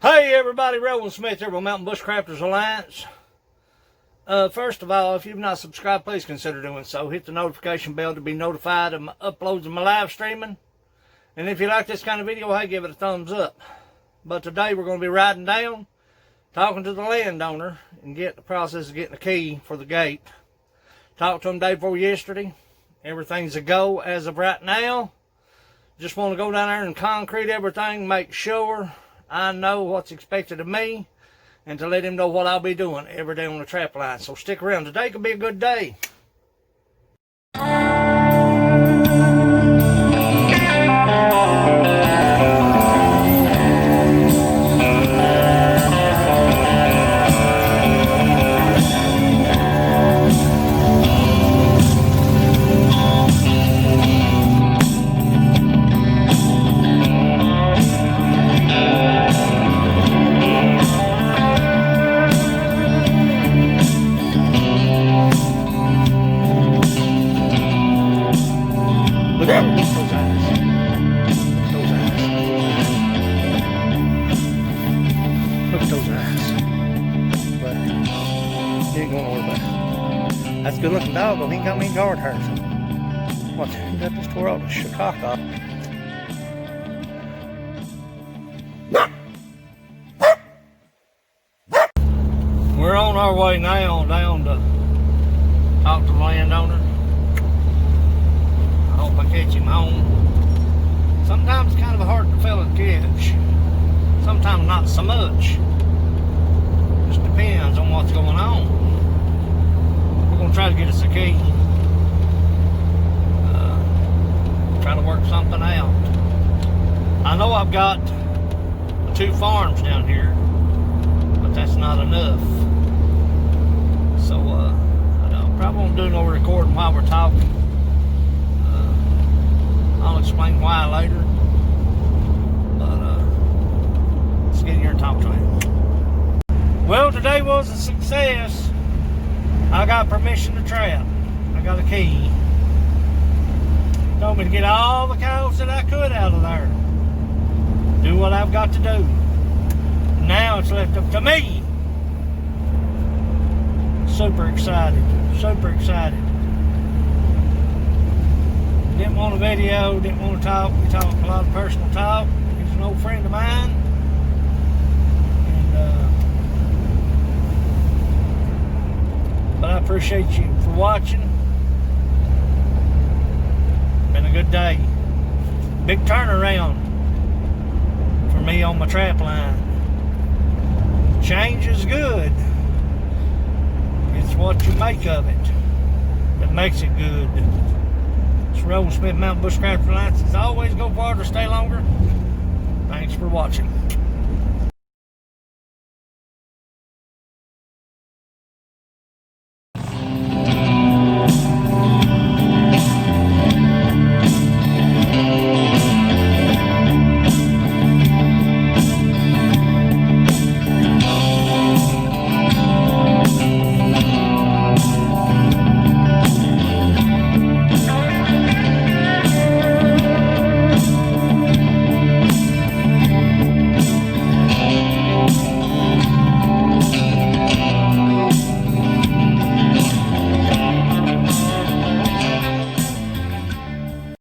Hey everybody, Rowan Smith here with Mountain Bushcrafters Alliance. First of all, if you've not subscribed, please consider doing so. Hit the notification bell to be notified of my uploads of my live streaming. And if you like this kind of video, hey, give it a thumbs up. But today we're going to be riding down, talking to the landowner, and get the process of getting a key for the gate. Talked to him day before yesterday. Everything's a go as of right now. Just want to go down there and concrete everything, make sure I know what's expected of me, and to let him know what I'll be doing every day on the trap line. So stick around. Today could be a good day. Look at those eyes. Those eyes. Look at those eyes. But he ain't going nowhere with that. That's a good looking dog, but he ain't got me guard her. So what? He got this tore all the cock off. We're on our way now down to talk to the landowner. I hope I catch him home. Sometimes it's kind of a hard fella to catch. Sometimes not so much. Just depends on what's going on. We're going to try to get us a key. Try to work something out. I know I've got 2 farms down here, but that's not enough. So I probably won't do no recording while we're talking. I'll explain why later, but let's get in here and talk to him. Well, today was a success. I got permission to trap. I got a key. Told me to get all the cows that I could out of there. Do what I've got to do. Now it's left up to me. Super excited. Super excited. Didn't want a video, didn't want to talk. We talked a lot of personal talk. He's an old friend of mine. But I appreciate you for watching. Been a good day. Big turnaround for me on my trap line. Change is good. It's what you make of it that makes it good. It's Rowan Smith, Mountain Bushcrafters Alliance. As always, go farther, stay longer. Thanks for watching.